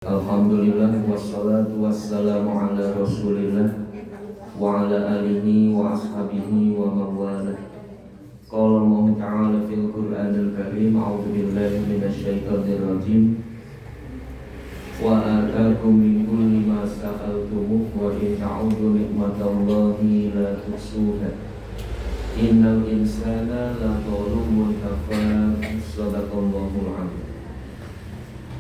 Alhamdulillah wassalatu wassalamu ala rasulillah wa ala alihi wa ashabihi wa mawala. Qala Allah ta'ala fil Qur'anil Karim, a'udzu billahi minasyaitonir rajim. Wa ataakum min kulli ma sa'altumuh wa in ta'udu ni'matallahi la tuhsuha. Innal insana la zalumun kafar. Shadaqallahul 'azim.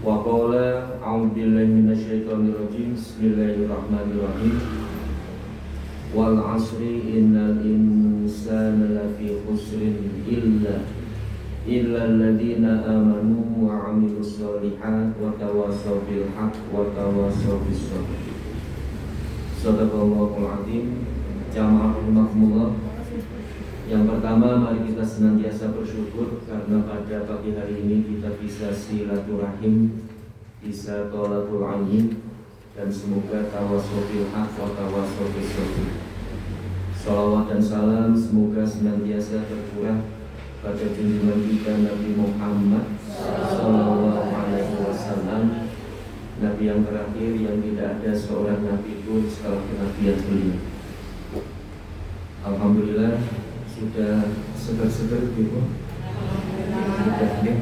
Wa qala a'udzu billahi minasyaitonir rajim. Bismillahirrahmanirrahim. Wal 'asri innal insana lafi khusrin illa alladziina aamanu wa 'amilus shalihaati wa tawassaw bil haqqi wa tawassaw bis sabr. Shadaqallahul 'azim. Jamaah rahimakumullah. Yang pertama, mari kita senantiasa bersyukur karena pada pagi hari ini kita bisa silaturahim, bisa tholaqul ilmi, dan semoga tawassul bil haqq wa tawassul bis sabr. Shalawat dan salam semoga senantiasa tercurah pada junjungan kita Nabi Muhammad sallallahu alaihi wasallam, Nabi yang terakhir yang tidak ada seorang nabi pun setelah kenabian beliau. Alhamdulillah sudah seger-seger gitu.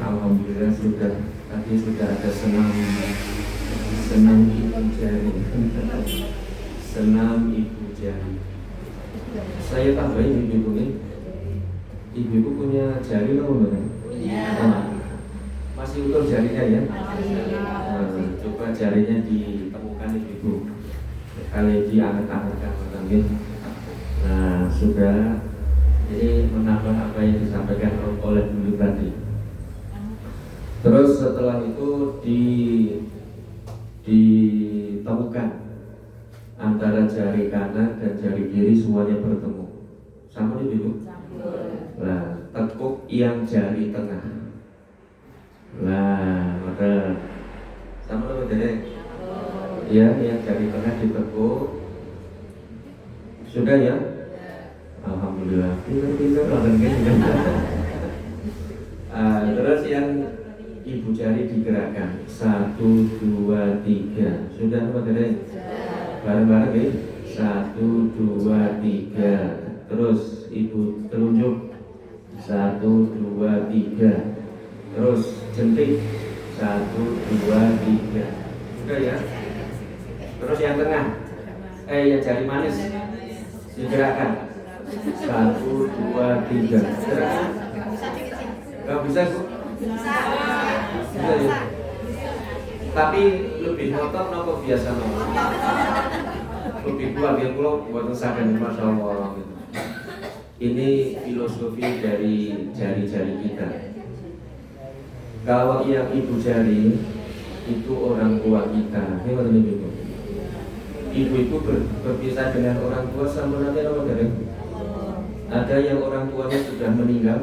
Alhamdulillah sudah tadi sudah ada senam ibu jari. Senam ibu jari. Saya tambahin ibu ini. Ibu punya jari loh, benar? Masih utuh jarinya ya? Coba jarinya ditemukan ibu. Kali diangkat-angkat gitu. Nah, sudah. Jadi menambah apa yang disampaikan oleh dulu tadi. Terus setelah itu ditemukan antara jari kanan dan jari kiri semuanya bertemu. Sama nih ibu. Nah, tekuk yang jari tengah. Nah, maka sama nih bedanya. Ya, yang jari tengah ditekuk. Sudah ya? Alhamdulillah, pintar-pintar lawan terus yang ibu jari digerakkan 1, 2, 3. Sudah apa tadi? Bareng-bareng ya. 1, 2, 3. Terus ibu telunjuk 1, 2, 3. Terus jentik 1, 2, 3. Sudah ya. Terus yang tengah, yang jari manis digerakkan 1, 2, 3. Gak bisa Bu? Bisa ya? Tapi lebih ngotot nopo biasa nopo? Lebih kuat ya, kalau buat usahakan, Masya Allah gitu. Ini filosofi dari jari-jari kita. Kalau yang ibu jari itu orang tua kita. Ibu itu berpisah dengan orang tua sama nanti apa dari? Ada yang orang tuanya sudah meninggal,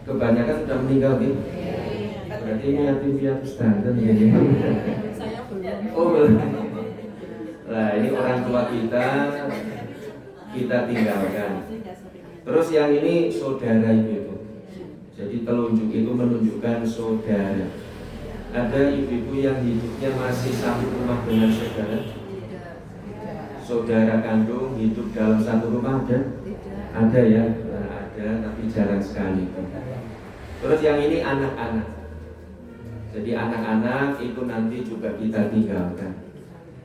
kebanyakan sudah meninggal gitu. Berarti ini yatim piatu standar ya. Oh belum. Nah ini orang tua kita tinggalkan. Terus yang ini saudara itu. Jadi telunjuk itu menunjukkan saudara. Ada ibu-ibu yang hidupnya masih satu rumah dengan saudara. Saudara kandung hidup dalam satu rumah ada? Ada ya? Nah, ada, tapi jarang sekali. Terus yang ini anak-anak. Jadi anak-anak itu nanti juga kita tinggalkan.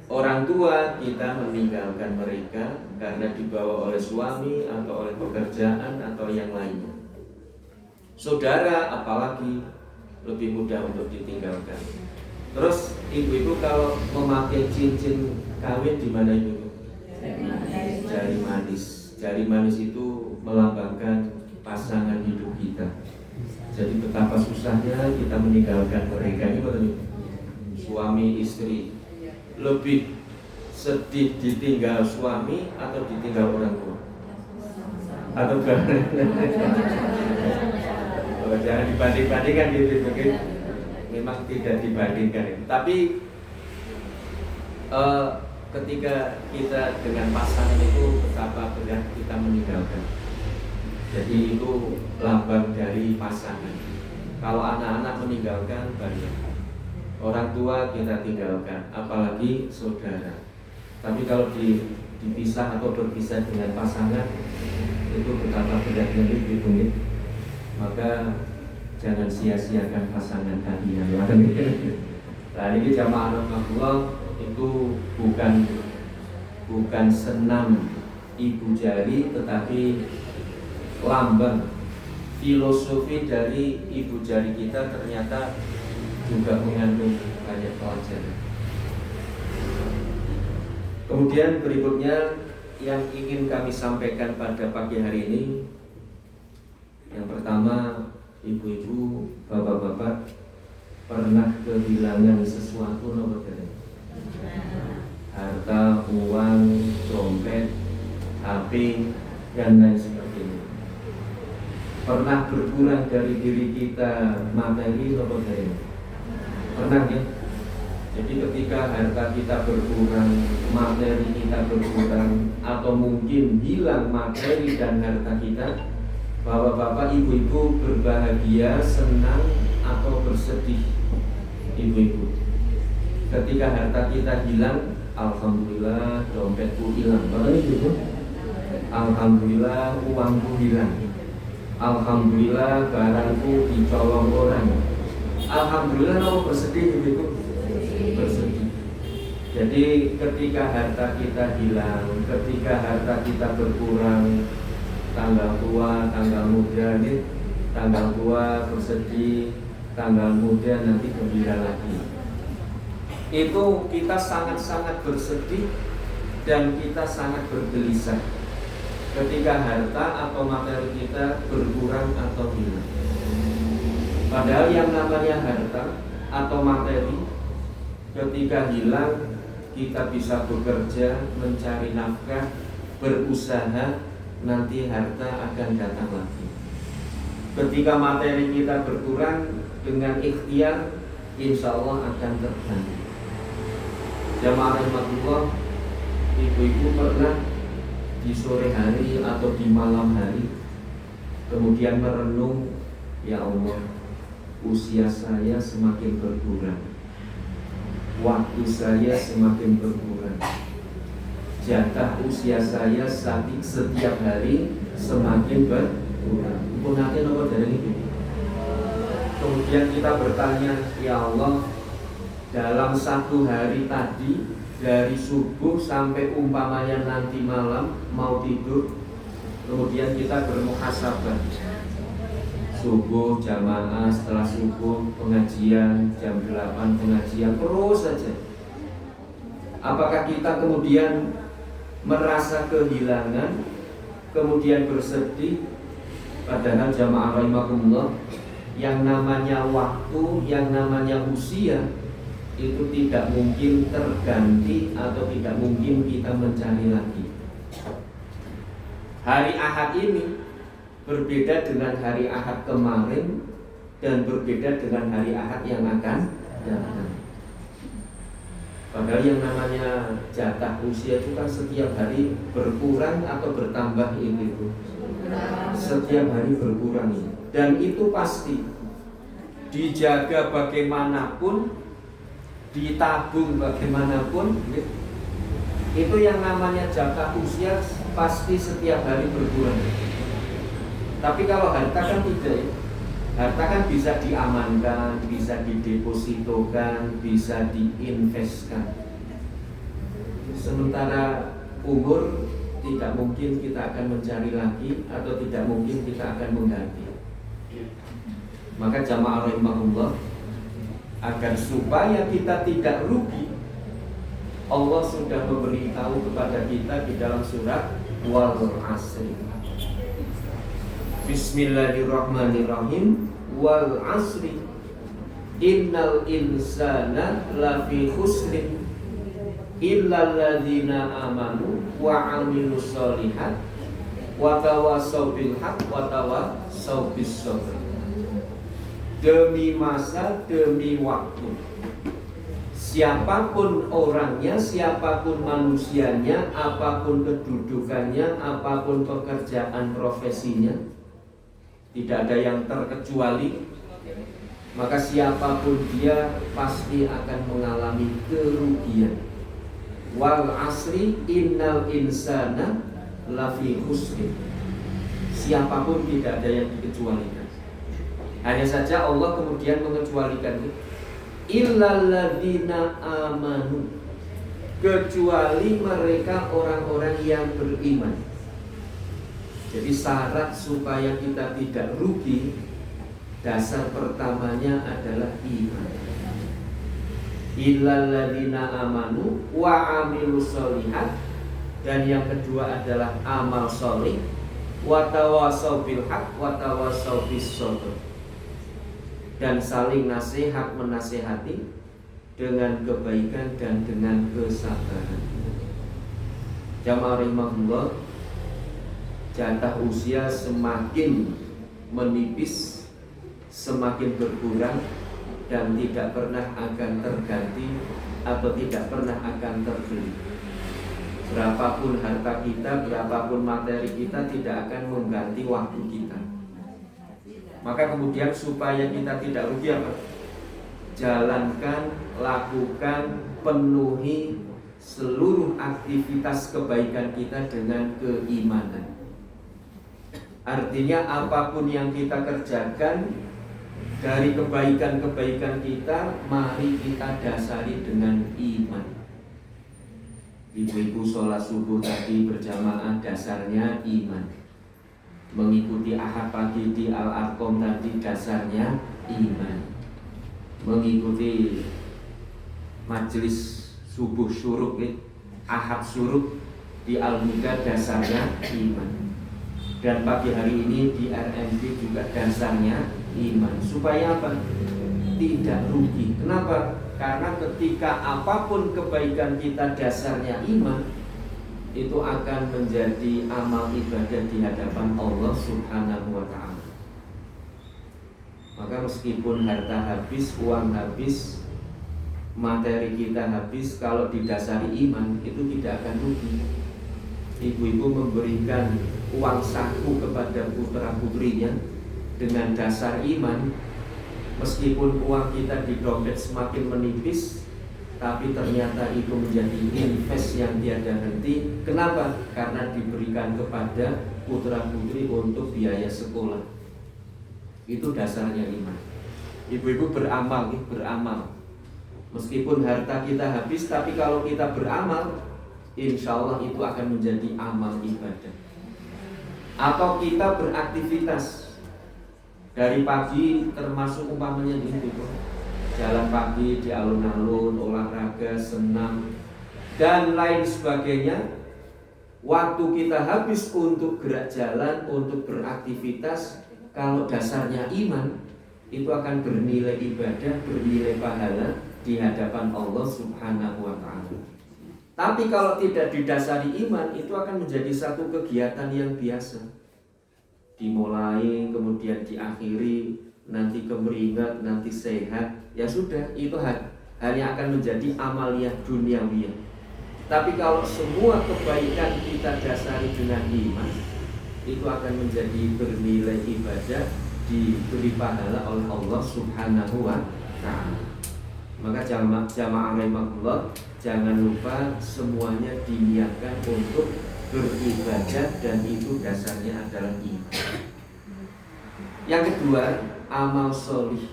Orang tua kita meninggalkan mereka karena dibawa oleh suami atau oleh pekerjaan atau yang lainnya. Saudara apalagi lebih mudah untuk ditinggalkan. Terus ibu-ibu kalau memakai cincin kawin di mana ibu? Jari manis. Jari manis itu melambangkan pasangan hidup kita. Jadi betapa susahnya kita meninggalkan mereka. Ini suami istri. Lebih sedih ditinggal suami atau ditinggal orang tua? Atau jangan dibanding-bandingkan gitu, mungkin memang tidak dibandingkan. Tapi ketika kita dengan pasangan itu betapa berat kita meninggalkan. Jadi itu lambang dari pasangan. Kalau anak-anak meninggalkan banyak. Orang tua kita tinggalkan, apalagi saudara. Tapi kalau dipisah atau berpisah dengan pasangan, itu betapa beratnya itu. Maka jangan sia-siakan pasangan kalian. Nah ini jamaah rahmatullah, itu bukan senam ibu jari, tetapi lambang filosofi dari ibu jari kita ternyata juga mengandung banyak pelajaran. Kemudian berikutnya yang ingin kami sampaikan pada pagi hari ini, yang pertama, ibu-ibu, bapak-bapak pernah kehilangan sesuatu nomor harta, uang, dompet, HP, dan lain sebagainya. Pernah berkurang dari diri kita materi nomor pernah ya? Jadi ketika harta kita berkurang, materi kita berkurang, atau mungkin hilang materi dan harta kita, bapak-bapak, ibu-ibu berbahagia, senang, atau bersedih? Ibu-ibu, ketika harta kita hilang, alhamdulillah dompetku hilang. Alhamdulillah uangku hilang. Alhamdulillah barangku dicolong orang. Alhamdulillah, mau bersedih begitu? Bersedih. Jadi ketika harta kita hilang, ketika harta kita berkurang, tanggal tua, tanggal muda nih, tanggal tua bersedih, tanggal muda nanti gembira lagi. Itu kita sangat-sangat bersedih dan kita sangat bergelisah ketika harta atau materi kita berkurang atau hilang. Padahal yang namanya harta atau materi ketika hilang, kita bisa bekerja, mencari nafkah, berusaha, nanti harta akan datang lagi. Ketika materi kita berkurang, dengan ikhtiar, insya Allah akan terbantu. Jamaah rahmatullah, ibu-ibu pernah di sore hari atau di malam hari kemudian merenung, ya Allah, usia saya semakin berkurang, waktu saya semakin berkurang, jatah usia saya setiap hari semakin berkurang. Punahnya nomor dari itu. Kemudian kita bertanya, ya Allah, dalam satu hari tadi, dari subuh sampai umpamanya nanti malam mau tidur, kemudian kita bermuhasabah. Subuh jamaah, setelah subuh pengajian, jam 8 pengajian, terus saja. Apakah kita kemudian merasa kehilangan, kemudian bersedih? Padahal jamaah rahimakumullah, yang namanya waktu, yang namanya usia, itu tidak mungkin terganti atau tidak mungkin kita mencari lagi. Hari Ahad ini berbeda dengan hari Ahad kemarin dan berbeda dengan hari Ahad yang akan datang. Padahal yang namanya jatah usia itu kan setiap hari berkurang atau bertambah itu. Setiap hari berkurang ini. Dan itu pasti dijaga bagaimanapun, ditabung bagaimanapun, itu yang namanya jatah usia pasti setiap hari berkurang. Tapi kalau harta kan tidak ya. Harta kan bisa diamankan, bisa didepositokan, bisa diinvestkan. Sementara umur tidak mungkin kita akan mencari lagi, atau tidak mungkin kita akan mengganti. Maka jamaah rahimahullah, agar supaya kita tidak rugi, Allah sudah memberitahu kepada kita di dalam surat Wal Asri. Bismillahirrahmanirrahim. Wal asri innal insana lafi khusrin illal ladzina amanu wa amilus sholihat wa tawassaw bil haqq wa tawassaw bis sabr. Demi masa, demi waktu, siapapun orangnya, siapapun manusianya, apapun kedudukannya, apapun pekerjaan profesinya, tidak ada yang terkecuali maka siapapun dia pasti akan mengalami kerugian. Wal asri innal insana lafi khusrin. Siapapun tidak ada yang dikecualikan. Hanya saja Allah kemudian mengecualikan illalladzina amanu, kecuali mereka orang-orang yang beriman. Jadi syarat supaya kita tidak rugi, dasar pertamanya adalah iman. Illalladzina amanu wa amilus sholihat, dan yang kedua adalah amal sholih, wa tawassaw bil haq wa tawassaw bis sabr, dan saling nasihat menasihati dengan kebaikan dan dengan kesabaran. Jamaah rahimahullah, jatah usia semakin menipis, semakin berkurang, dan tidak pernah akan terganti atau tidak pernah akan terbeli. Berapapun harta kita, berapapun materi kita, tidak akan mengganti waktu kita. Maka kemudian supaya kita tidak rugi apa? Jalankan, lakukan, penuhi seluruh aktivitas kebaikan kita dengan keimanan. Artinya apapun yang kita kerjakan dari kebaikan-kebaikan kita, mari kita dasari dengan iman. Ibu-ibu sholat subuh tadi berjamaah, dasarnya iman. Mengikuti ahad pagi di Al-Arqam tadi, dasarnya iman. Mengikuti majelis subuh syuruk, ahad syuruk di Al-Muda, dasarnya iman. Dan pagi hari ini di RMB juga dasarnya iman. Supaya apa? Tidak rugi. Kenapa? Karena ketika apapun kebaikan kita dasarnya iman, itu akan menjadi amal ibadah di hadapan Allah Subhanahu wa ta'ala. Maka meskipun harta habis, uang habis, materi kita habis, kalau didasari iman itu tidak akan rugi. Ibu-ibu memberikan uang saku kepada putra-putrinya dengan dasar iman, meskipun uang kita di dompet semakin menipis, tapi ternyata itu menjadi invest yang tiada henti. Kenapa? Karena diberikan kepada putra-putri untuk biaya sekolah. Itu dasarnya iman. Ibu-ibu beramal, beramal. Meskipun harta kita habis, tapi kalau kita beramal, insya Allah itu akan menjadi amal ibadah. Atau kita beraktivitas dari pagi, termasuk umpamanya gitu, jalan pagi di alun-alun, olahraga, senam, dan lain sebagainya. Waktu kita habis untuk gerak jalan, untuk beraktivitas, kalau dasarnya iman, itu akan bernilai ibadah, bernilai pahala di hadapan Allah Subhanahu wa ta'ala. Tapi kalau tidak didasari iman, itu akan menjadi satu kegiatan yang biasa, dimulai kemudian diakhiri, nanti kemeringat, nanti sehat, ya sudah, itu hanya akan menjadi amaliyah duniawiyah. Tapi kalau semua kebaikan kita dasari dengan iman, itu akan menjadi bernilai ibadah, diberi pahala oleh Allah Subhanahu wa ta'ala. Maka jamaah rahimahullah, jangan lupa semuanya diniatkan untuk beribadah, dan itu dasarnya adalah iman. Yang kedua, amal sholih.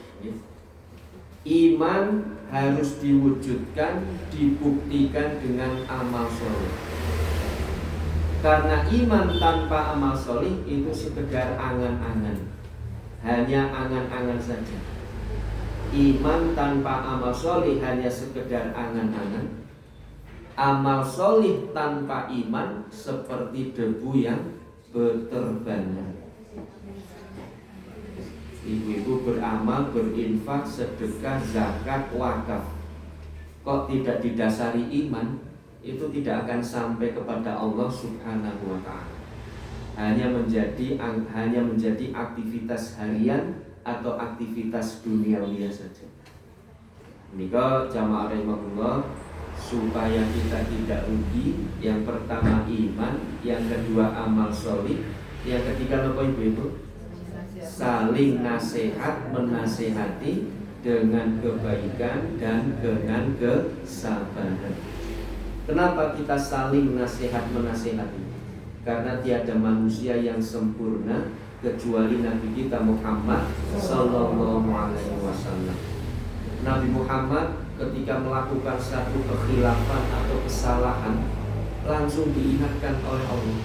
Iman harus diwujudkan, dibuktikan dengan amal sholih. Karena iman tanpa amal sholih itu sekedar angan-angan, hanya angan-angan saja. Iman tanpa amal sholih hanya sekedar angan-angan. Amal sholih tanpa iman seperti debu yang berterbangan. Ibu-ibu beramal, berinfak, sedekah, zakat, wakaf, kok tidak didasari iman, itu tidak akan sampai kepada Allah Subhanahu wa ta'ala. Hanya menjadi aktivitas harian atau aktivitas duniawi saja. Nika jamaah rahimahullah, supaya kita tidak rugi, yang pertama iman, yang kedua amal sholih, yang ketiga apa ibu-ibu? saling nasihat menasehati dengan kebaikan dan dengan kesabaran. Kenapa kita saling nasihat menasehati? Karena tiada manusia yang sempurna kecuali Nabi kita Muhammad Sallallahu Alaihi Wasallam. Nabi Muhammad ketika melakukan satu kekhilafan atau kesalahan langsung diingatkan oleh Allah.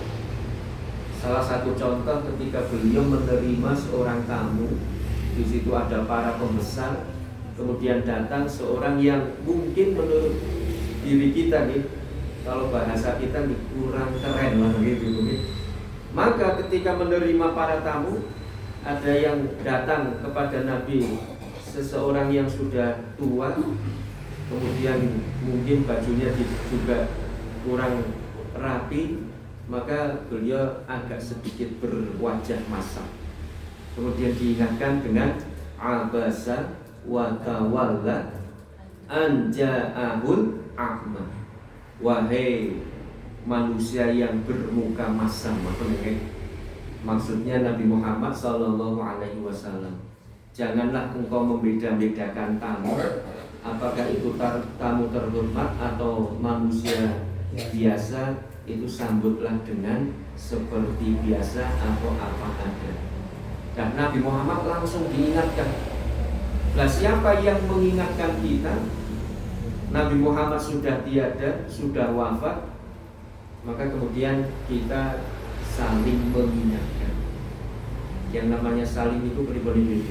Salah satu contoh ketika beliau menerima seorang tamu, di situ ada para pembesar, kemudian datang seorang yang mungkin menurut diri kita nih, kalau bahasa kita nih kurang keren lah gitu. Maka ketika menerima para tamu, ada yang datang kepada Nabi, seseorang yang sudah tua, kemudian mungkin bajunya juga kurang rapi, maka beliau agak sedikit berwajah masam. Kemudian diingatkan dengan abasa wa tawalla an ja'ahul a'ma. Wahai manusia yang bermuka masam, maksudnya Nabi Muhammad Sallallahu Alaihi Wasallam, janganlah engkau membeda-bedakan tamu, apakah itu tamu terhormat atau manusia biasa, itu sambutlah dengan seperti biasa atau apa ada. Dan Nabi Muhammad langsung diingatkan. Lah siapa yang mengingatkan kita? Nabi Muhammad sudah tiada, sudah wafat, maka kemudian kita saling mengingatkan. Yang namanya saling itu pribadi.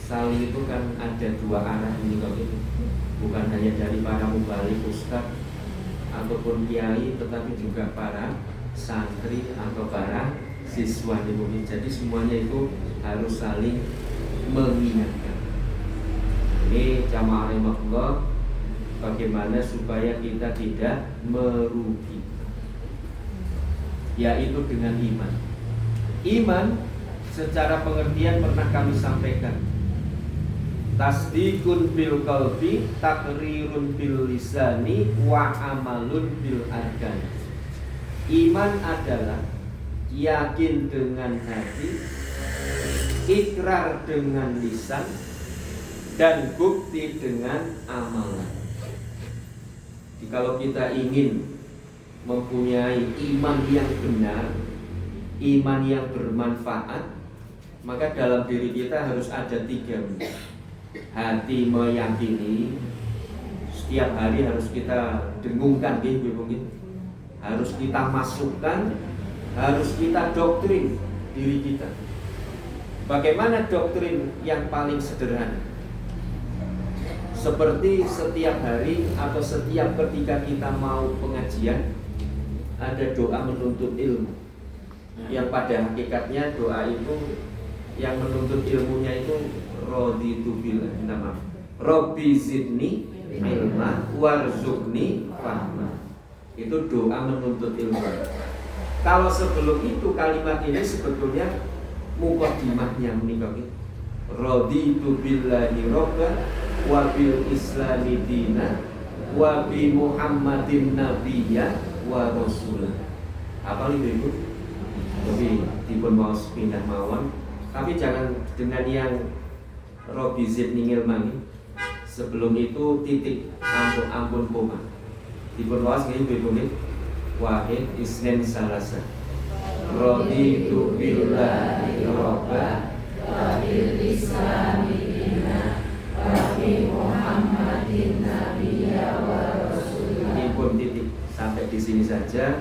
Saling itu kan ada dua arah ini kalau itu. Bukan hanya dari para mubalik, ustaz ataupun kiai, tetapi juga para santri atau para siswa di bumi. Jadi semuanya itu harus saling mengingatkan. Ini jamaah rahimahullah, bagaimana supaya kita tidak merugi, yaitu dengan iman. Iman secara pengertian pernah kami sampaikan, tasdikun bil qalbi, takrirun bil lisani, wa amalun bil arkan. Iman adalah yakin dengan hati, ikrar dengan lisan, dan bukti dengan amalan. Jadi kalau kita ingin mempunyai iman yang benar, iman yang bermanfaat, maka dalam diri kita harus ada 3. Hati meyakini, setiap hari harus kita dengungkan, harus kita masukkan, harus kita doktrin diri kita. Bagaimana doktrin yang paling sederhana? Seperti setiap hari atau setiap ketika kita mau pengajian, ada doa menuntut ilmu, yang pada hakikatnya doa itu yang menuntut ilmunya itu raditu billah, nama Rabbi zidni ilma warzuqni fahma. Itu doa menuntut ilmu. Kalau sebelum itu kalimat ini sebetulnya muqaddimahnya menikah. Raditu billahi robba wa bil islami dina wa bi muhammadin nabiyya wa rasulah. Apa itu? Tapi dipun mau pindah mawon, tapi jangan dengan yang Robi zidni ilma. Sebelum itu titik ampun koma. Dipun waos nggih wahid isnin salasa. Raditu billahi robba wa bil islami dina wa bi muhammadin nabiyya wa rasulah. Dipun titik sampai di sini saja.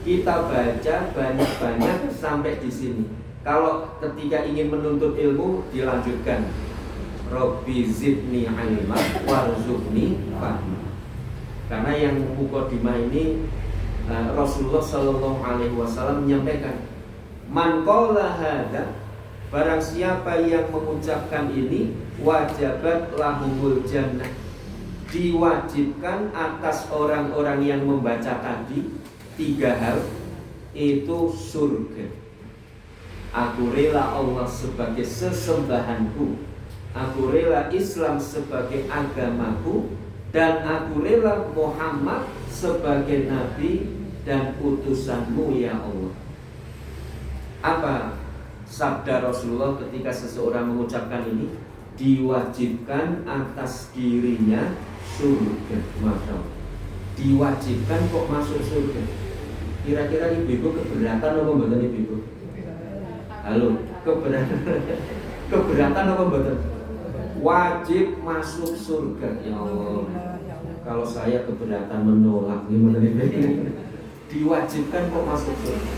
Kita baca banyak-banyak sampai di sini. Kalau ketika ingin menuntut ilmu dilanjutkan, Rabbi zidni ilma warzuqni fahma. Karena yang muqaddimah ini Rasulullah Sallallahu Alaihi Wasallam menyampaikan, man qala hadza, barang siapa yang mengucapkan ini, wajabat lahumul jannah, diwajibkan atas orang-orang yang membaca tadi 3 hal itu surga. Aku rela Allah sebagai sesembahanku, aku rela Islam sebagai agamaku, dan aku rela Muhammad sebagai nabi dan utusanmu ya Allah. Apa Sabda Rasulullah ketika seseorang mengucapkan ini, diwajibkan atas dirinya surga. Masya Allah. Diwajibkan kok masuk surga. Kira-kira ibu-ibu keberatan apa mboten ibu-ibu? Halo, keberatan apa mboten? Wajib masuk surga. Ya Allah. Kalau saya keberatan menolak gimana ibu? Diwajibkan kok masuk surga.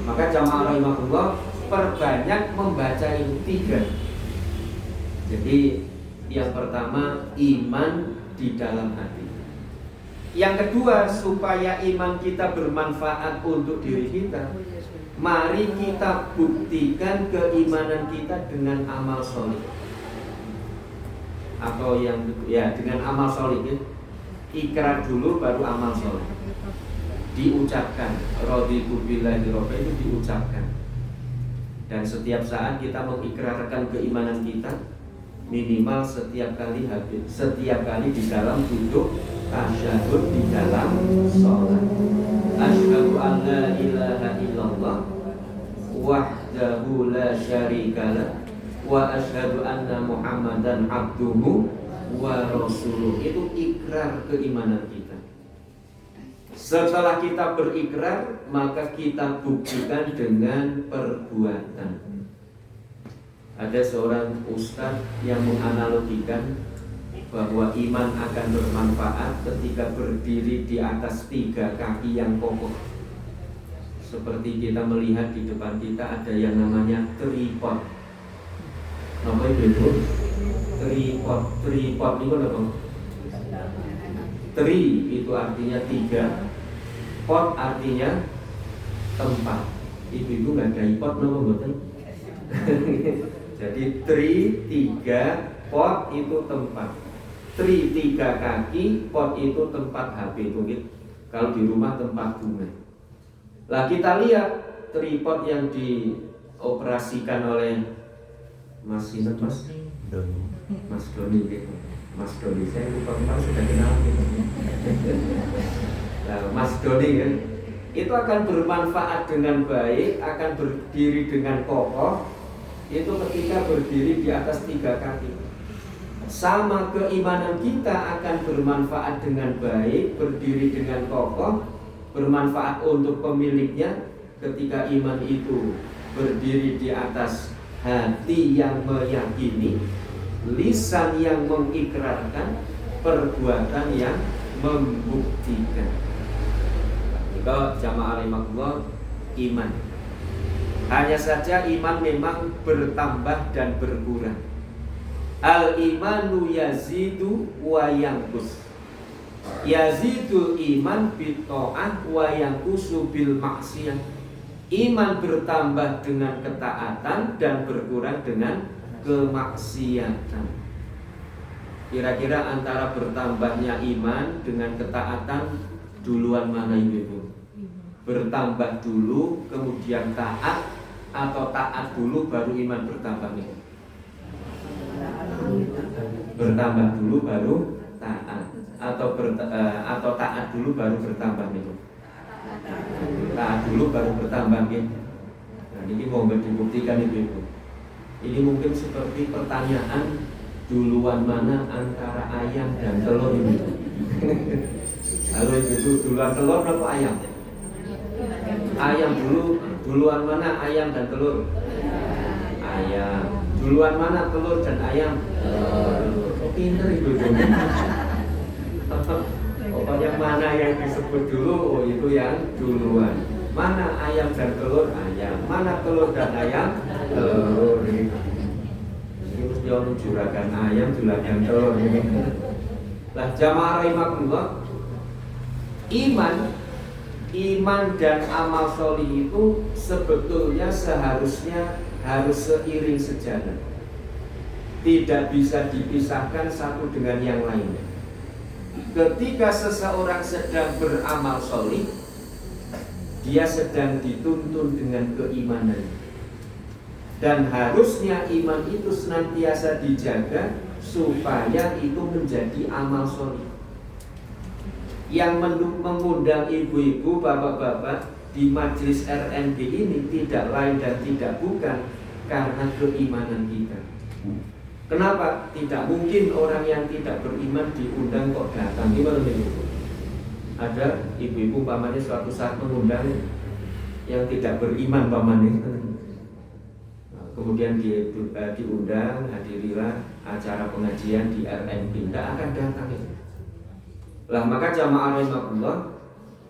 Maka jamaah rahimahullah, perbanyak membaca ini 3. Jadi yang pertama, iman di dalam hati. Yang kedua, supaya iman kita bermanfaat untuk diri kita, mari kita buktikan keimanan kita dengan amal soleh. Atau yang dengan amal soleh ya. Ikrar dulu baru amal soleh. Diucapkan, raditu billahi rabba, itu diucapkan. Dan setiap saat kita mengikrarkan keimanan kita, minimal setiap kali di dalam duduk tasyahud, di dalam sholat. Asyhadu an la ilaha illallah wahdahu la syarikalah wa asyhadu anna muhammadan abduhu wa rasuluh. Itu ikrar keimanan kita. Setelah kita berikrar, maka kita buktikan dengan perbuatan. Ada seorang ustadz yang menganalogikan bahwa iman akan bermanfaat ketika berdiri di atas 3 kaki yang kokoh. Seperti kita melihat di depan kita ada yang namanya tripod. Apa itu? Tripod itu apa? Tri itu artinya 3, pot artinya tempat. Ibu-ibu nggak ada ipot nama betul. Jadi tri 3, pot itu tempat. Tri 3 kaki, pot itu tempat HP mungkin. Kalau di rumah tempat bunga. Lah kita lihat tripod yang dioperasikan oleh Mas Doni gitu. Mas Doni, saya lupa kemarin sudah kenal gitu. Nah, Mas Doni kan, itu akan bermanfaat dengan baik, akan berdiri dengan kokoh. Itu ketika berdiri di atas 3 kaki. Sama keimanan kita akan bermanfaat dengan baik, berdiri dengan kokoh, bermanfaat untuk pemiliknya ketika iman itu berdiri di atas hati yang meyakini, lisan yang mengikrarkan, perbuatan yang membuktikan. Itu jamaah rahimahullah, iman. Hanya saja iman memang bertambah dan berkurang. Al-imanu yazidu wa yanqus. Yazidul iman bitta'ah wa yanqusu bil maksiyah. Iman bertambah dengan ketaatan dan berkurang dengan kemaksiatan. Kira-kira antara bertambahnya iman dengan ketaatan, duluan mana ibu? Bertambah dulu kemudian taat, atau taat dulu baru iman bertambah nih? Bertambah dulu baru taat, atau taat dulu baru bertambah nih? Taat dulu baru bertambah nih. Nah ini mau dibuktikan ibu. Ini mungkin seperti pertanyaan, duluan mana antara ayam dan telur ini? Halo ibu, duluan telur atau ayam? Ayam dulu. Duluan mana ayam dan telur? Ayam. Duluan mana telur dan ayam? Oh, pinter ibu. Pokoknya mana yang disebut dulu, oh itu yang duluan. Mana ayam dan telur? Ayam. Mana telur dan ayam? Telur. Ini mesti orang juragan ayam, juragan telur. Lah jamaah rahimahullah, iman dan amal solih itu sebetulnya seharusnya harus seiring sejalan. Tidak bisa dipisahkan satu dengan yang lainnya. Ketika seseorang sedang beramal solih, dia sedang dituntun dengan keimanan. Dan harusnya iman itu senantiasa dijaga supaya itu menjadi amal solih. Yang mengundang ibu-ibu, bapak-bapak di majelis RND ini tidak lain dan tidak bukan karena keimanan kita. Kenapa? Tidak mungkin orang yang tidak beriman diundang kok datang. Gimana nih? Ada ibu-ibu pamannya suatu saat mengundang yang tidak beriman pamannya. Kemudian diundang, hadirilah acara pengajian di RMP, tidak akan datang itu. Lah maka jamaah rahimahullah,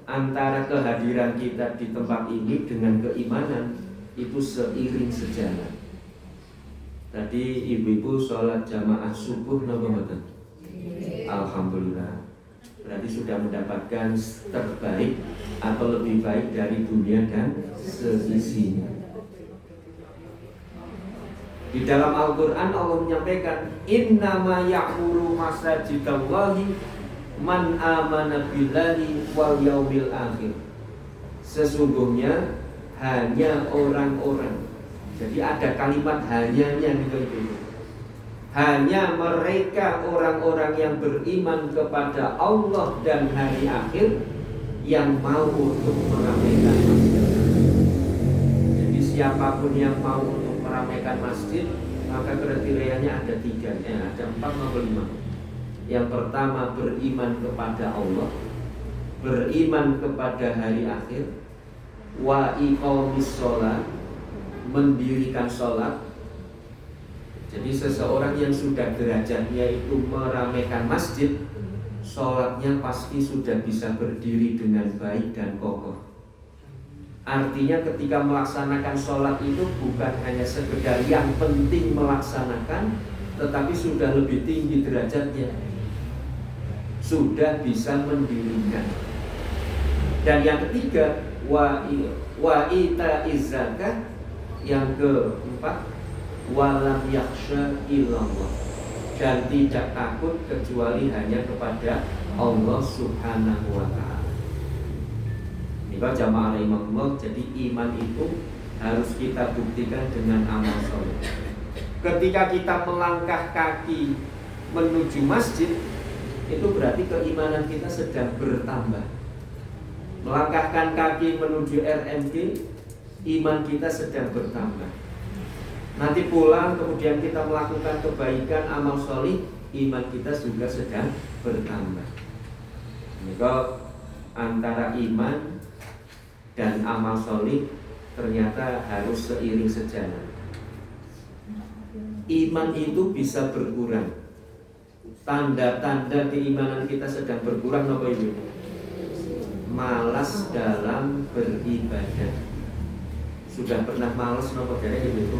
antara kehadiran kita di tempat ini dengan keimanan itu seiring sejalan. Tadi ibu-ibu sholat jamaah subuh napa mboten? Alhamdulillah. Berarti sudah mendapatkan terbaik atau lebih baik dari dunia dan seisinya. Di dalam Al-Quran Allah menyampaikan, innama ya'muru masajidallahi man amana billahi wal yaumil akhir. Sesungguhnya hanya orang-orang. Jadi ada kalimat hanyanya gitu. Hanya mereka orang-orang yang beriman kepada Allah dan hari akhir yang mau untuk meramaikan masjid. Jadi siapapun yang mau untuk meramaikan masjid, maka kriterianya ada 3, ada 4 atau 5. Yang pertama beriman kepada Allah, beriman kepada hari akhir, wa iqamis sholat, mendirikan sholat. Jadi seseorang yang sudah derajatnya itu meramaikan masjid, sholatnya pasti sudah bisa berdiri dengan baik dan kokoh. Artinya ketika melaksanakan sholat itu bukan hanya sekedar yang penting melaksanakan, tetapi sudah lebih tinggi derajatnya, sudah bisa mendirikan. Dan yang ketiga wa ita'iz zakah. Yang keempat walam yakhsha illallah, dan tidak takut kecuali hanya kepada Allah Subhanahu wa ta'ala. Ini jamaah rahimahullah. Jadi iman itu harus kita buktikan dengan amal soleh. Ketika kita melangkah kaki menuju masjid, itu berarti keimanan kita sedang bertambah. Melangkahkan kaki menuju RMG, iman kita sedang bertambah. Nanti pulang kemudian kita melakukan kebaikan, amal solih, iman kita juga sedang bertambah. Maka antara iman dan amal solih ternyata harus seiring sejalan. Iman itu bisa berkurang. Tanda-tanda keimanan kita sedang berkurang apa itu? Malas dalam beribadah. Sudah pernah malas nopo derek itu?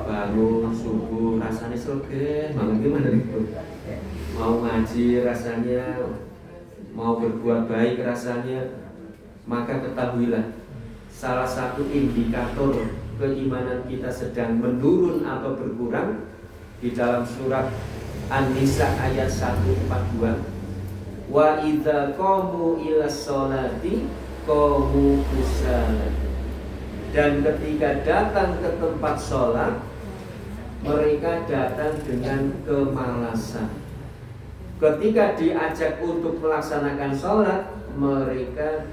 Bangun subuh rasanya sregep, bangun gimana itu? Mau ngaji rasanya, mau berbuat baik rasanya. Maka ketahuilah, salah satu indikator keimanan kita sedang menurun atau berkurang di dalam surat An-Nisa ayat 142. Wa idza qamu ila sholati qamu kusala. Dan ketika datang ke tempat sholat, mereka datang dengan kemalasan. Ketika diajak untuk melaksanakan sholat, mereka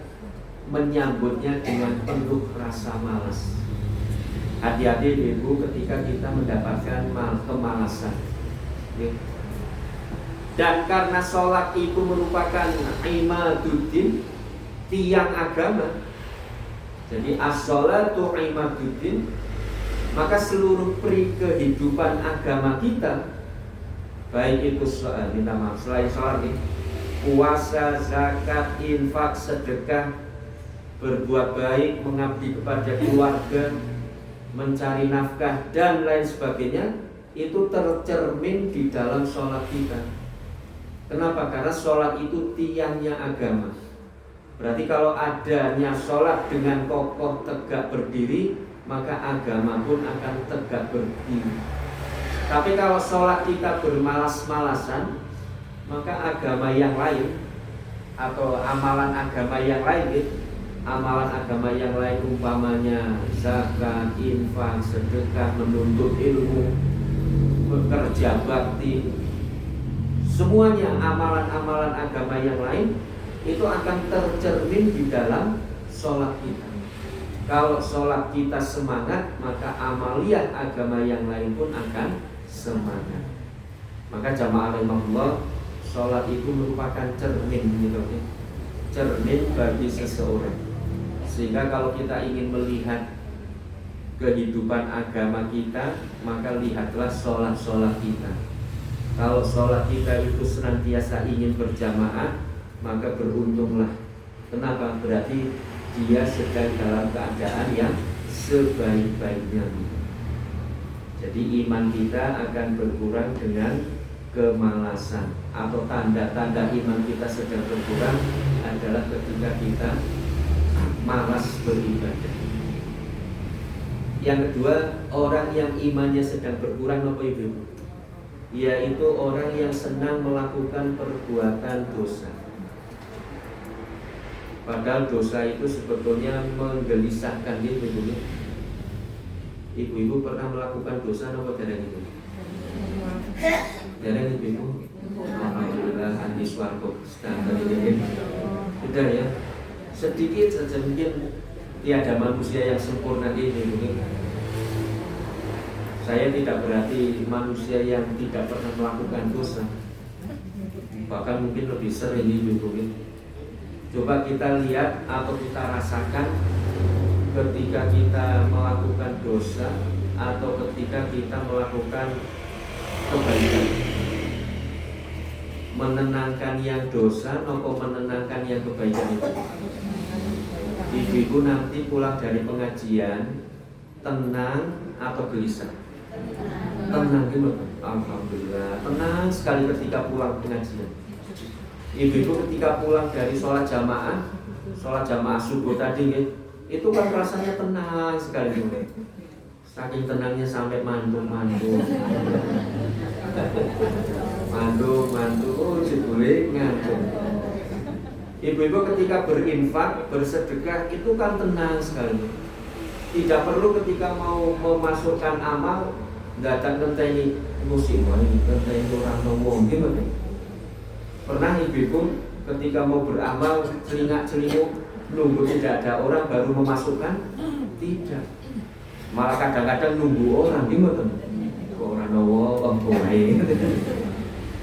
menyambutnya dengan penuh rasa malas. Hati-hati ibu ketika kita mendapatkan kemalasan. Dan karena sholat itu merupakan imaduddin, tiang agama. Jadi as-sholatu imaduddin, maka seluruh kehidupan agama kita, baik itu minta maaf, selain sholat ini, puasa, zakat, infak, sedekah, berbuat baik, mengabdi kepada keluarga, mencari nafkah dan lain sebagainya, itu tercermin di dalam sholat kita. Kenapa? Karena sholat itu tiangnya agama. Berarti kalau adanya sholat dengan kokoh tegak berdiri, maka agama pun akan tegak berdiri. Tapi kalau sholat kita bermalas-malasan, maka agama yang lain atau amalan agama yang lain, umpamanya zakat, infak, sedekah, menuntut ilmu, bekerja bakti, semuanya amalan-amalan agama yang lain itu akan tercermin di dalam sholat kita. Kalau sholat kita semangat, maka amaliyah agama yang lain pun akan semangat. Maka jamaah rahimahullah, sholat itu merupakan cermin gitu, cermin bagi seseorang. Sehingga kalau kita ingin melihat kehidupan agama kita, maka lihatlah sholat-sholat kita. Kalau sholat kita itu senantiasa ingin berjamaah, maka beruntunglah. Kenapa? Berarti dia sedang dalam keadaan yang sebaik-baiknya. Jadi iman kita akan berkurang dengan kemalasan. Atau tanda-tanda iman kita sedang berkurang adalah ketika kita malas beribadah. Yang kedua, orang yang imannya sedang berkurang apa itu? Yaitu orang yang senang melakukan perbuatan dosa. Padahal dosa itu sebetulnya menggelisahkan dia. Ibu-ibu pernah melakukan dosa apa jarang itu? Jarang ibu-ibu? Alhamdulillah andi swargo standar ini. Sudah ya, sedikit saja, mungkin tiada manusia yang sempurna ini mungkin. Saya tidak berarti manusia yang tidak pernah melakukan dosa, bahkan mungkin lebih sering ini mungkin. Coba kita lihat atau kita rasakan ketika kita melakukan dosa atau ketika kita melakukan kebaikan. Menenangkan yang dosa atau menenangkan yang kebaikan itu. Ibu-ibu nanti pulang dari pengajian tenang atau gelisah? Tenang gimana? Alhamdulillah, tenang sekali ketika pulang pengajian. Ibu-ibu ketika pulang dari sholat jamaah subuh tadi, itu kan rasanya tenang sekali. Saking tenangnya sampai mandung-mandung. Mandung-mandung, oh jebule ngantuk. Ibu-ibu ketika berinfak, bersedekah itu kan tenang sekali. Tidak perlu ketika mau memasukkan amal datang ngenteni musim ini, ngenteni orang ngomong gimana? Pernah ibu-ibu ketika mau beramal celingak-celinguk nunggu tidak ada orang baru memasukkan? Tidak. Malah kadang-kadang nunggu orang gimana? Orang nawa boleh.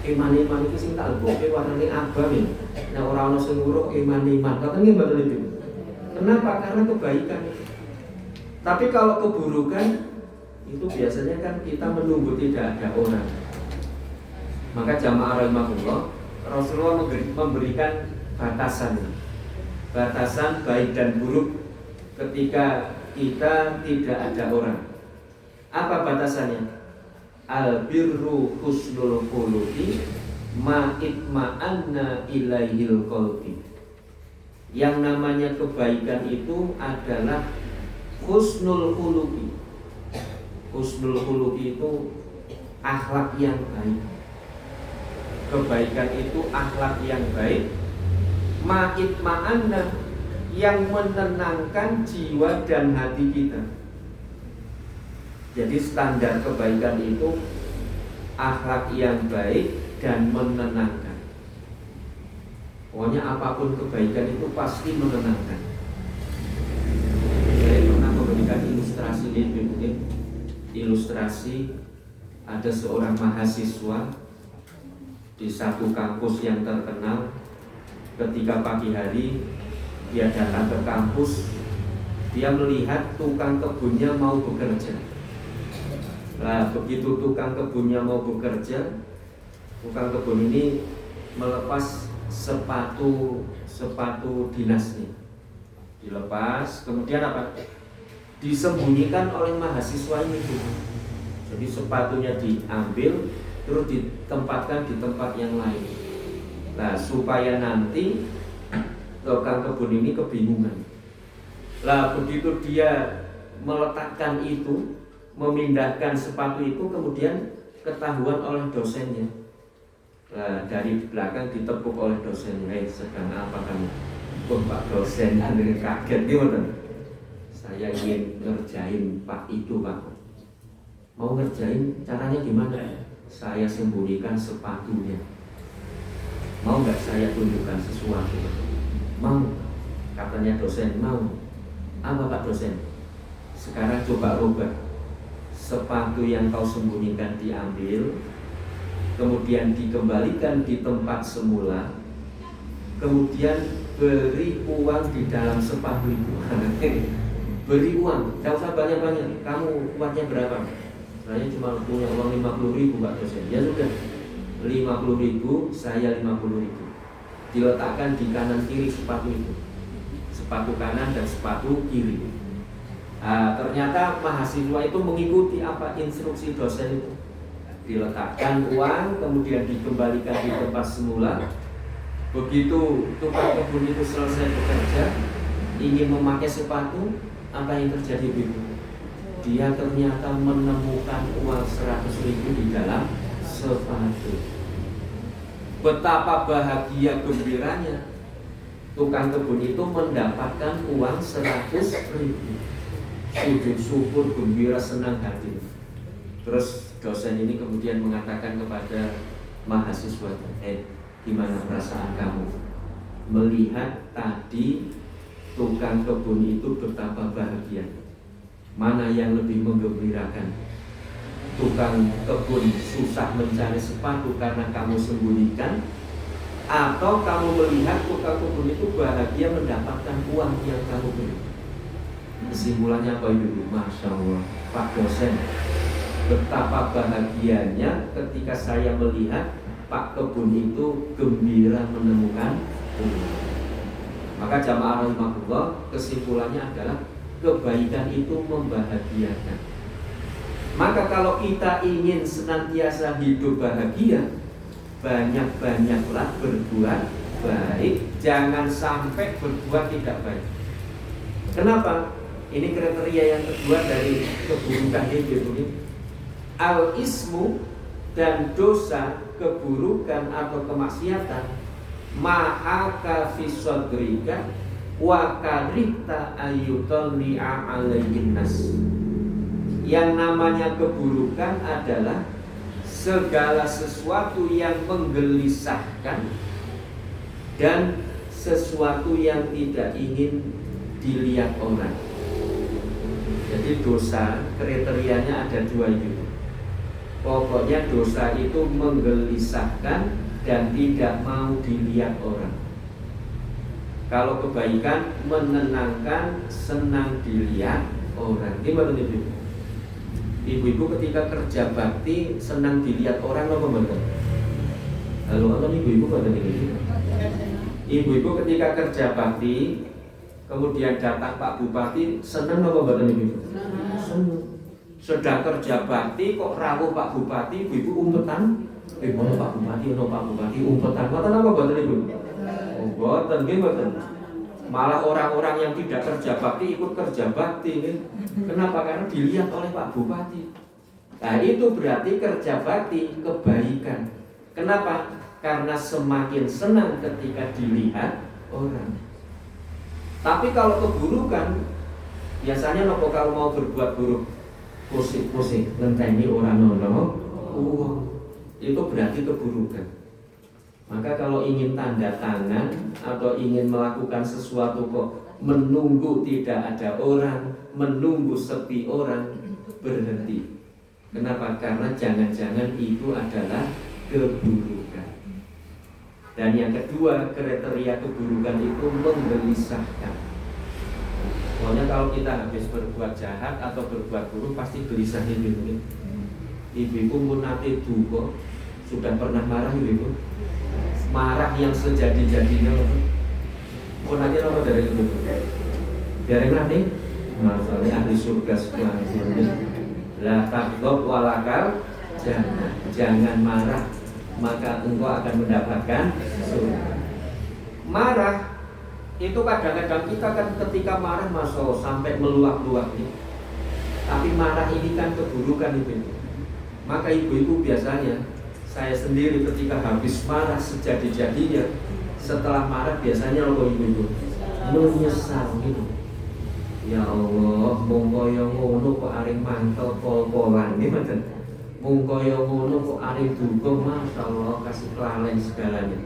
Iman-iman itu sing tak boke warnane abang ya. Nah orang ono sing nguruh iman-iman. Katanya betul itu. Kenapa? Karena kebaikan. Tapi kalau keburukan itu biasanya kan kita menunggu tidak ada orang. Maka jamaah rahimahullah, Rasulullah memberikan batasan baik dan buruk ketika kita tidak ada orang. Apa batasannya? Al-birru husnul khuluqi ma'itma'anna ilaihil qalbi. Yang namanya kebaikan itu adalah husnul khuluqi. Husnul khuluqi itu akhlak yang baik. Kebaikan itu akhlak yang baik. Ma'itma'anna, yang menenangkan jiwa dan hati kita. Jadi standar kebaikan itu akhlak yang baik dan menenangkan. Pokoknya apapun kebaikan itu pasti menenangkan. Saya pernah memberikan ilustrasi ini, mungkin ilustrasi ada seorang mahasiswa di satu kampus yang terkenal. Ketika pagi hari dia datang ke kampus, dia melihat tukang kebunnya mau bekerja. Nah, begitu tukang kebunnya mau bekerja, tukang kebun ini melepas sepatu dinasnya. Dilepas, kemudian apa? Disembunyikan oleh mahasiswa ini. Jadi sepatunya diambil, terus ditempatkan di tempat yang lain. Nah, supaya nanti tukang kebun ini kebingungan. Nah, begitu dia meletakkan itu, memindahkan sepatu itu, kemudian ketahuan oleh dosennya. Nah, dari belakang ditepuk oleh dosennya. Sedang apa kamu? Pak dosen, kaget gimana? Saya ingin ngerjain Pak itu, Pak. Mau ngerjain, caranya gimana? Saya sembunyikan sepatunya. Mau nggak saya tunjukkan sesuatu? Mau? Katanya dosen, mau. Apa Pak dosen? Sekarang coba rubah. Sepatu yang kau sembunyikan diambil, kemudian dikembalikan di tempat semula, kemudian beri uang di dalam sepatu itu. Beri uang, tidak usah banyak-banyak. Kamu uangnya berapa? Saya cuma punya uang 50.000 Pak dosen. Ya sudah, 50.000, saya 50.000. Diletakkan di kanan kiri sepatu itu, sepatu kanan dan sepatu kiri. Ternyata mahasiswa itu mengikuti apa instruksi dosen itu. Diletakkan uang, kemudian dikembalikan di tempat semula. Begitu tukang kebun itu selesai bekerja, ingin memakai sepatu, apa yang terjadi begitu? Dia ternyata menemukan uang 100.000 di dalam sepatu. Betapa bahagia gembiranya tukang kebun itu mendapatkan uang 100.000. Sujud syukur, gembira, senang hati. Terus dosen ini kemudian mengatakan kepada mahasiswa, gimana perasaan kamu melihat tadi tukang kebun itu betapa bahagia? Mana yang lebih menggembirakan? Tukang kebun susah mencari sepatu karena kamu sembunyikan, atau kamu melihat tukang kebun itu bahagia mendapatkan uang yang kamu beri? Kesimpulannya apa Ibu? Masya Allah, Pak dosen, betapa bahagianya ketika saya melihat Pak kebun itu gembira menemukan uang. Maka jamaah rahimahullah, kesimpulannya adalah kebaikan itu membahagiakan. Maka kalau kita ingin senantiasa hidup bahagia, banyak-banyaklah berbuat baik, jangan sampai berbuat tidak baik. Kenapa? Ini kriteria yang kedua dari keburukan ini. Al-ismu, dan dosa, keburukan atau kemaksiatan, ma'aka fi sadrika wa karihta ayyutalli'a alaihin nas. Yang namanya keburukan adalah segala sesuatu yang menggelisahkan dan sesuatu yang tidak ingin dilihat orang. Jadi dosa kriterianya ada dua itu. Pokoknya dosa itu menggelisahkan dan tidak mau dilihat orang. Kalau kebaikan menenangkan, senang dilihat orang. Gimana nih? Ibu-ibu ketika kerja bakti senang dilihat orang apa benar? Halo, apa ibu-ibu kata ini? Ibu-ibu ketika kerja bakti, kemudian datang Pak Bupati, senang apa benar ibu? Senang. Sedang kerja bakti kok rawuh Pak Bupati, ibu umpetan. Mana Pak Bupati, Pak Bupati umpetan. Mboten apa benar ibu? Oh, mboten nggih mboten. Malah orang-orang yang tidak kerja bakti ikut kerja bakti kan? Kenapa? Karena dilihat oleh Pak Bupati. Nah itu berarti kerja bakti kebaikan. Kenapa? Karena semakin senang ketika dilihat orang. Tapi kalau keburukan, biasanya nopo kalau mau berbuat buruk, pusing-pusing ngenteni orang nono itu berarti keburukan. Maka kalau ingin tanda tangan atau ingin melakukan sesuatu kok menunggu tidak ada orang, menunggu sepi orang, berhenti. Kenapa? Karena jangan-jangan itu adalah keburukan. Dan yang kedua, kriteria keburukan itu menggelisahkan. Pokoknya kalau kita habis berbuat jahat atau berbuat buruk pasti gelisah ibu. Ibu pun nanti duka, sudah pernah marah ibu? Marah yang sejadi-jadinya. Mau nanya apa dari itu? Biarin nanti. Masalahnya ahli surga semuanya. La taqdob walakal, jangan marah, maka engkau akan mendapatkan surga. Marah itu kadang-kadang kita kan ketika marah masuk sampai meluap-luap nih. Tapi marah ini kan keburukan itu. Maka ibu-ibu biasanya, saya sendiri ketika habis marah sejadi-jadinya, setelah marah biasanya lo ibu-ibu menyesal gitu. Ya Allah, mung kaya ngono kok areng mantel pol-polan nggih mboten. Mung kaya ngono kok areng duka, masyaallah kasih kelalen segalanya.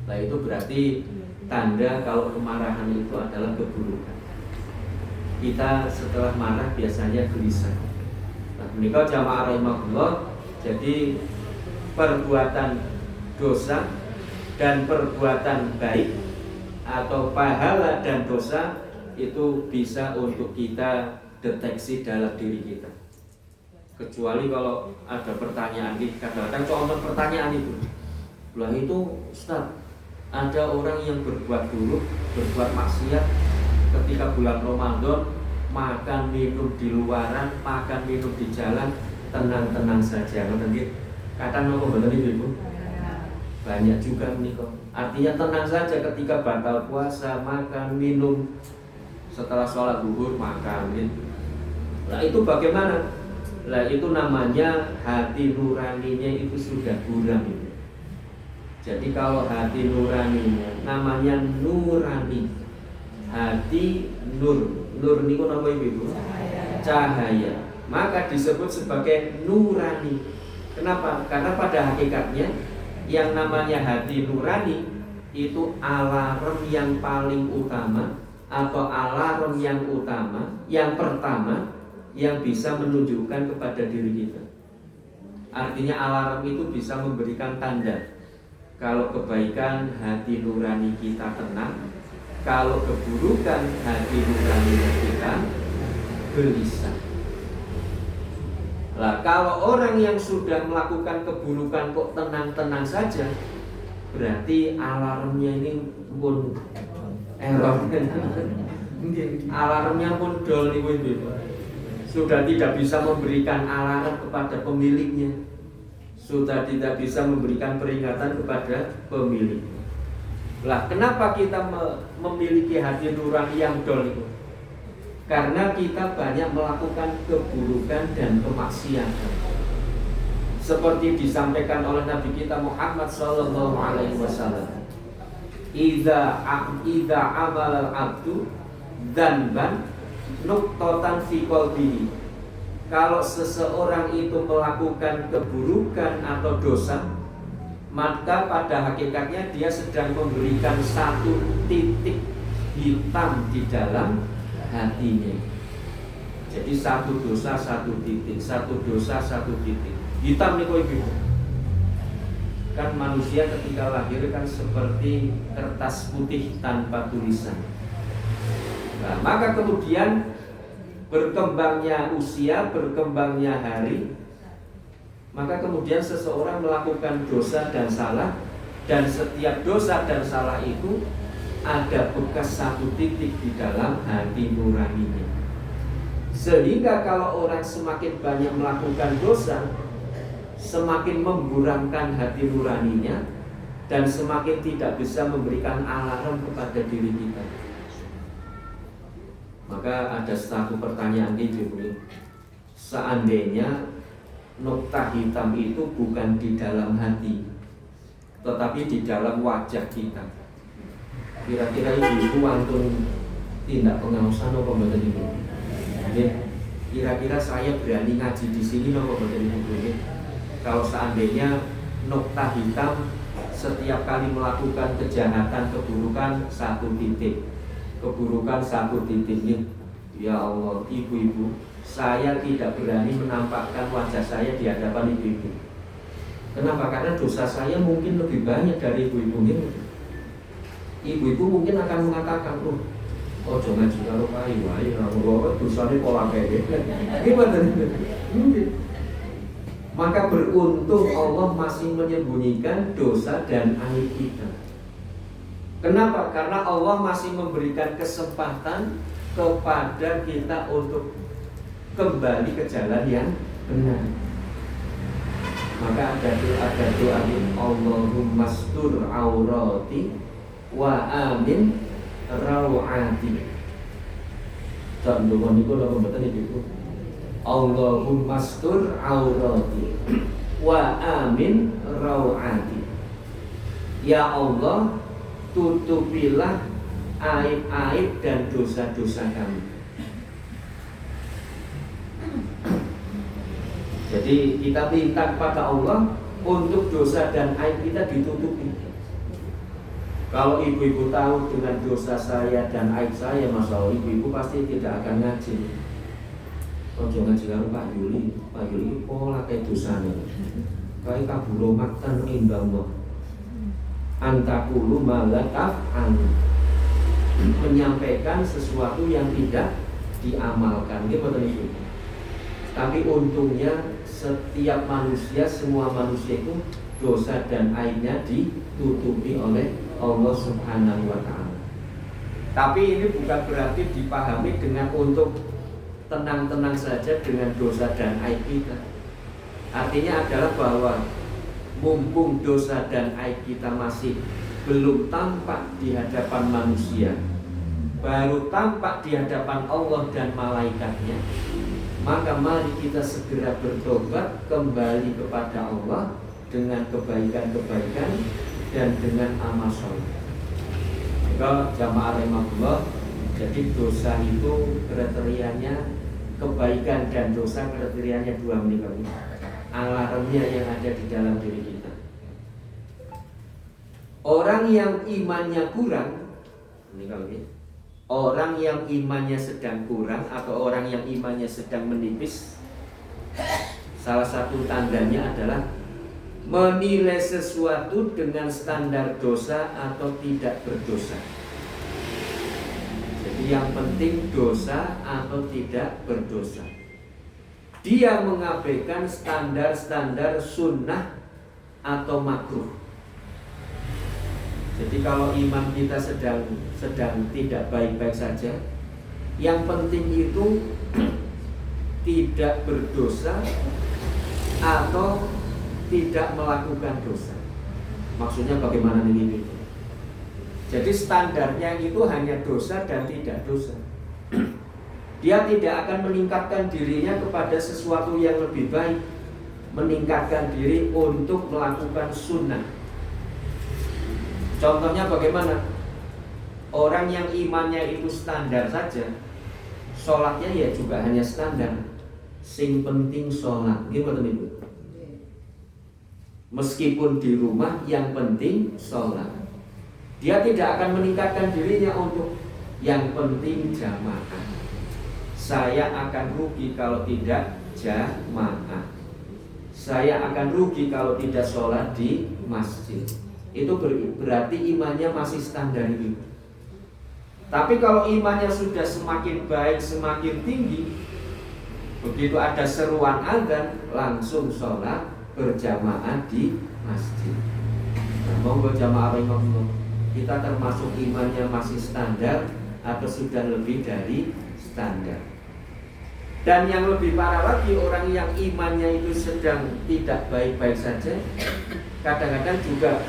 Nah itu berarti tanda kalau kemarahan itu adalah keburukan. kita setelah marah biasanya gelisah. Nah, menikah jamaah rahimahullah, jadi perbuatan dosa dan perbuatan baik atau pahala dan dosa itu bisa untuk kita deteksi dalam diri kita. Kecuali kalau ada pertanyaan, kadang-kadang contoh pertanyaan itu, lah itu Ustaz, ada orang yang berbuat buruk, berbuat maksiat ketika bulan Ramadan, makan minum di luaran, makan minum di jalan, tenang-tenang saja. Kata nopo betul Ibu? Banyak juga nih kok. Artinya tenang saja ketika batal puasa, makan minum, setelah sholat zuhur makan gitu. Nah itu bagaimana? Nah itu namanya hati nuraninya itu sudah buram itu. Jadi kalau hati nuraninya namanya nurani, hati nur niku napa Ibu? Cahaya. Maka disebut sebagai nurani. Kenapa? Karena pada hakikatnya yang namanya hati nurani itu alarm yang paling utama atau alarm yang utama, yang pertama yang bisa menunjukkan kepada diri kita. Artinya alarm itu bisa memberikan tanda kalau kebaikan hati nurani kita tenang, kalau keburukan hati nurani kita gelisah. Lah kalau orang yang sudah melakukan keburukan kok tenang-tenang saja, berarti alarmnya ini pun error. Alarmnya pun dol nih, sudah tidak bisa memberikan alarm kepada pemiliknya, sudah tidak bisa memberikan peringatan kepada pemilik. Lah kenapa kita memiliki hati nurani yang dol itu? Karena kita banyak melakukan keburukan dan kemaksiatan. Seperti disampaikan oleh Nabi kita Muhammad SAW, Idza amal al-abdu dzanban nuqtatan fi qalbihi. Kalau seseorang itu melakukan keburukan atau dosa, maka pada hakikatnya dia sedang memberikan satu titik hitam di dalam hatinya. Jadi satu dosa satu titik, satu dosa satu titik. Hitam nih kok Ibu. Kan manusia ketika lahir kan seperti kertas putih tanpa tulisan. Nah, maka kemudian berkembangnya usia, berkembangnya hari, maka kemudian seseorang melakukan dosa dan salah, dan setiap dosa dan salah itu ada bekas satu titik di dalam hati nuraninya. Sehingga kalau orang semakin banyak melakukan dosa, semakin memburamkan hati nuraninya dan semakin tidak bisa memberikan alarm kepada diri kita. Maka ada satu pertanyaan ini, seandainya noktah hitam itu bukan di dalam hati, tetapi di dalam wajah kita, kira-kira ibu wantun tindak pengawasan apa mboten Ibu? Kira-kira saya berani ngaji di sini apa mboten Ibu? Kalau seandainya noktah hitam setiap kali melakukan kejahatan, keburukan satu titik, keburukan satu titiknya, ya Allah, ibu-ibu, saya tidak berani menampakkan wajah saya di hadapan ibu-ibu. Kenapa? Karena dosa saya mungkin lebih banyak dari ibu-ibu ini. Ibu-ibu mungkin akan mengatakan, oh jangan juga lo kayu, ayo, dosanya pola kayak gimana? Maka beruntung Allah masih menyembunyikan dosa dan aib kita. Kenapa? Karena Allah masih memberikan kesempatan kepada kita untuk kembali ke jalan yang benar. Maka ada doa Allahumma stur aurati wa amin rawati. Tak ndonga niku lho mboten Ibu. Allahumma stur aurati wa amin rawati. Ya Allah, tutupilah aib-aib dan dosa-dosa kami. Jadi kita minta kepada Allah untuk dosa dan aib kita ditutupi. Kalau ibu-ibu tahu dengan dosa saya dan aib saya, masalah ibu-ibu pasti tidak akan ngaji. Oh jangan jangan Pak Yuli pola kayak dosanya. Kayak kaburo maktan imbang mo. Antakulu malataf menyampaikan sesuatu yang tidak diamalkan. Gitu betul itu. Tapi untungnya setiap manusia, semua manusia itu dosa dan aibnya ditutupi oleh Allah Subhanahu wa ta'ala. Tapi ini bukan berarti dipahami dengan untuk tenang-tenang saja dengan dosa dan aib kita. Artinya adalah bahwa mumpung dosa dan aib kita masih belum tampak di hadapan manusia, baru tampak di hadapan Allah dan malaikatnya, maka mari kita segera bertobat kembali kepada Allah dengan kebaikan-kebaikan dan dengan amal soleh. Maka jamaah rahimahullah, jadi dosa itu kriterianya kebaikan dan dosa kriterianya dua menikah. Alarmnya yang ada di dalam diri kita. Orang yang imannya kurang, orang yang imannya sedang kurang atau orang yang imannya sedang menipis, salah satu tandanya adalah menilai sesuatu dengan standar dosa atau tidak berdosa. Jadi yang penting dosa atau tidak berdosa. Dia mengabaikan standar-standar sunnah atau makruh. Jadi kalau iman kita sedang tidak baik-baik saja, yang penting itu tidak berdosa atau tidak melakukan dosa. Maksudnya bagaimana ini? Jadi standarnya itu hanya dosa dan tidak dosa. Dia tidak akan meningkatkan dirinya kepada sesuatu yang lebih baik, meningkatkan diri untuk melakukan sunnah. Contohnya bagaimana? Orang yang imannya itu standar saja, sholatnya ya juga hanya standar. Sing penting sholat, gimana Ibu? Meskipun di rumah yang penting sholat. Dia tidak akan meningkatkan dirinya untuk yang penting jamaah. Saya akan rugi kalau tidak jamaah. Saya akan rugi kalau tidak sholat di masjid. Itu berarti imannya masih standar itu. Tapi kalau imannya sudah semakin baik, semakin tinggi, begitu ada seruan azan langsung sholat berjamaah di masjid. Nah, monggo jamaah rahimahullah, kita termasuk imannya masih standar atau sudah lebih dari standar. Dan yang lebih parah lagi, orang yang imannya itu sedang tidak baik-baik saja, kadang-kadang juga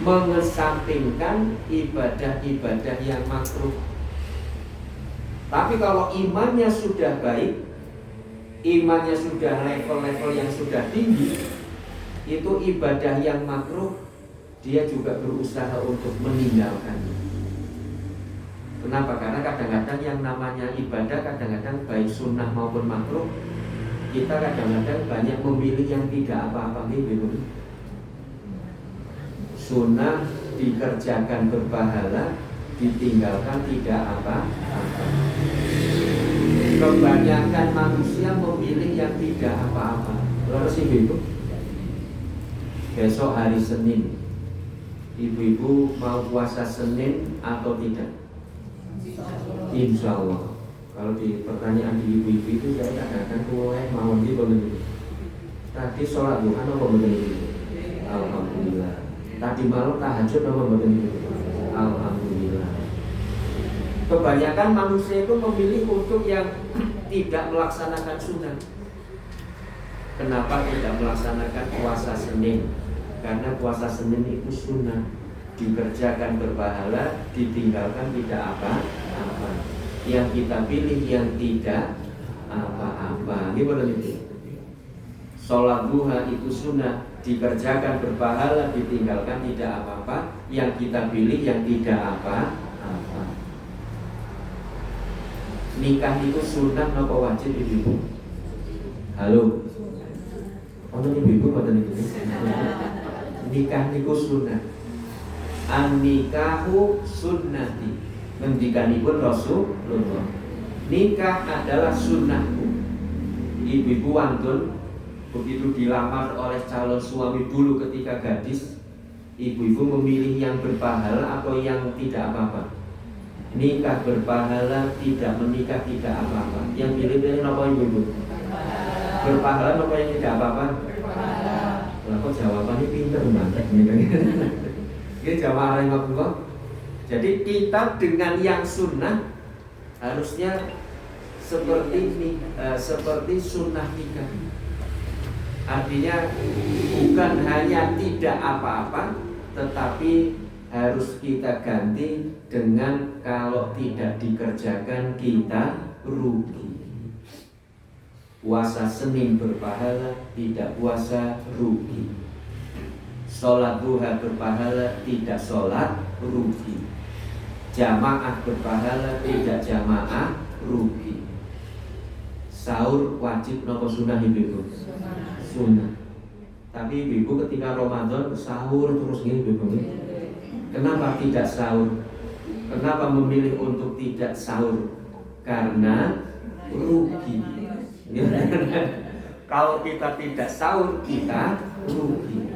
mengesampingkan ibadah-ibadah yang makruh. Tapi kalau imannya sudah baik, imannya sudah level-level yang sudah tinggi, itu ibadah yang makruh dia juga berusaha untuk meninggalkannya. Kenapa? Karena kadang-kadang yang namanya ibadah, kadang-kadang baik sunnah maupun makruh, kita kadang-kadang banyak memilih yang tidak apa-apa gitu. Sunnah dikerjakan berpahala, ditinggalkan tidak apa-apa. Kebanyakan manusia memilih yang tidak apa-apa. Terus ibu-ibu, besok hari Senin, ibu-ibu mau puasa Senin atau tidak? Insya Allah. Kalau di pertanyaan di ibu-ibu itu saya kadang-kadang mulai mau di tadi sholat duha apa betul? Alhamdulillah. Tadi malam tahajud apa betul? Alhamdulillah. Kebanyakan manusia itu memilih untuk yang tidak melaksanakan sunnah. Kenapa tidak melaksanakan puasa Senin? Karena puasa Senin itu sunnah, dikerjakan berpahala, ditinggalkan tidak apa-apa. Yang kita pilih yang tidak apa-apa. Gimana nih? Sholat duha itu sunnah, dikerjakan berpahala, ditinggalkan tidak apa-apa. Yang kita pilih yang tidak apa-apa. Nikah itu sunnah apa wajib ibu? Halo. Oh ibu-ibu pada nikah itu sunnah. An-nikahu sunnati. Ngendikanipun Rasulullah. Nikah adalah sunnahku. Ibu-ibu wantun begitu dilamar oleh calon suami dulu ketika gadis, ibu-ibu memilih yang berpahala atau yang tidak apa-apa? Nikah berpahala, tidak menikah tidak apa-apa. Yang pilih-pilih apa ibu-ibu? Berpahala apa yang tidak apa-apa? Lah kok jawabannya pinter banget ini jamaah rahimahullah. Jadi kita dengan yang sunnah harusnya seperti sunnah nikah. Artinya bukan hanya tidak apa-apa, tetapi harus kita ganti dengan kalau tidak dikerjakan kita rugi. Puasa Senin berpahala, tidak puasa rugi. Sholat duha berpahala, tidak sholat rugi. Jamaah berpahala, tidak jamaah rugi. Sahur wajib nopo sunnah ibu? Sunnah. Tapi ibu ketika Ramadan sahur terus gini ibu. Kenapa tidak sahur? Kenapa memilih untuk tidak sahur? Karena rugi. Kalau kita tidak sahur kita rugi.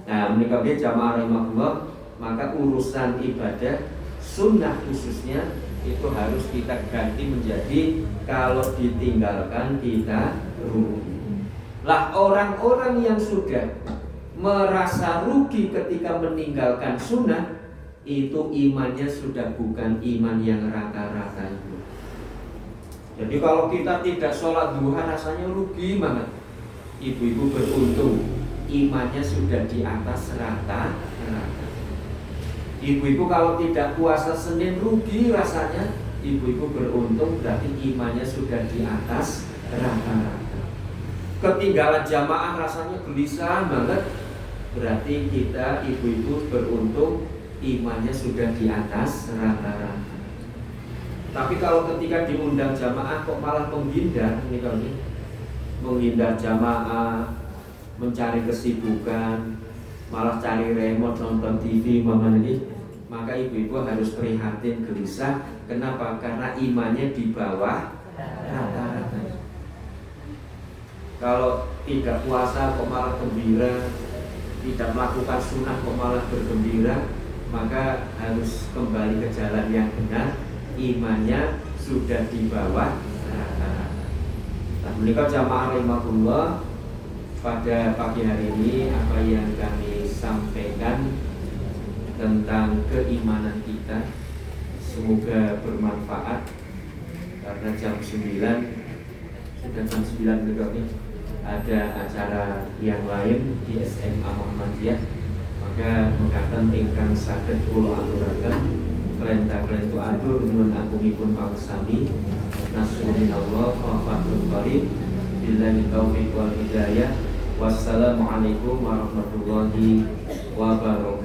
Nah, menikah jamaah rahimahullah, maka urusan ibadah sunnah khususnya itu harus kita ganti menjadi kalau ditinggalkan kita rugi. Lah orang-orang yang sudah merasa rugi ketika meninggalkan sunnah, itu imannya sudah bukan iman yang rata-rata itu. Jadi kalau kita tidak sholat duha rasanya rugi banget. Ibu-ibu beruntung, imannya sudah di atas rata-rata. Ibu-ibu kalau tidak puasa Senin rugi rasanya. Ibu-ibu beruntung berarti imannya sudah di atas rata-rata. Ketinggalan jamaah rasanya gelisah banget. Berarti kita ibu-ibu beruntung imannya sudah di atas rata-rata. Tapi kalau ketika diundang jamaah kok malah menghindar, menghindar jamaah, mencari kesibukan, malah cari remote nonton TV maka ibu-ibu harus prihatin gelisah. Kenapa? Karena imannya di bawah rata-rata. Kalau tidak puasa kok malah gembira, tidak melakukan sunnah kok malah bergembira, maka harus kembali ke jalan yang benar. Imannya sudah di bawah rata-rata. Nah, menikah jamaah rahimahullah, pada pagi hari ini apa yang kami sampaikan tentang keimanan kita semoga bermanfaat. Karena jam 9 sudah jam 9 begini ada acara yang lain di SMA Muhammadiyah, maka mengatakan ingkang saged kula aturaken kelenta-kelentu atur nun agungipun pangsami nasrulillah wa fathul qarib billahi taufiq wal hidayah. Wassalamualaikum warahmatullahi wabarakatuh.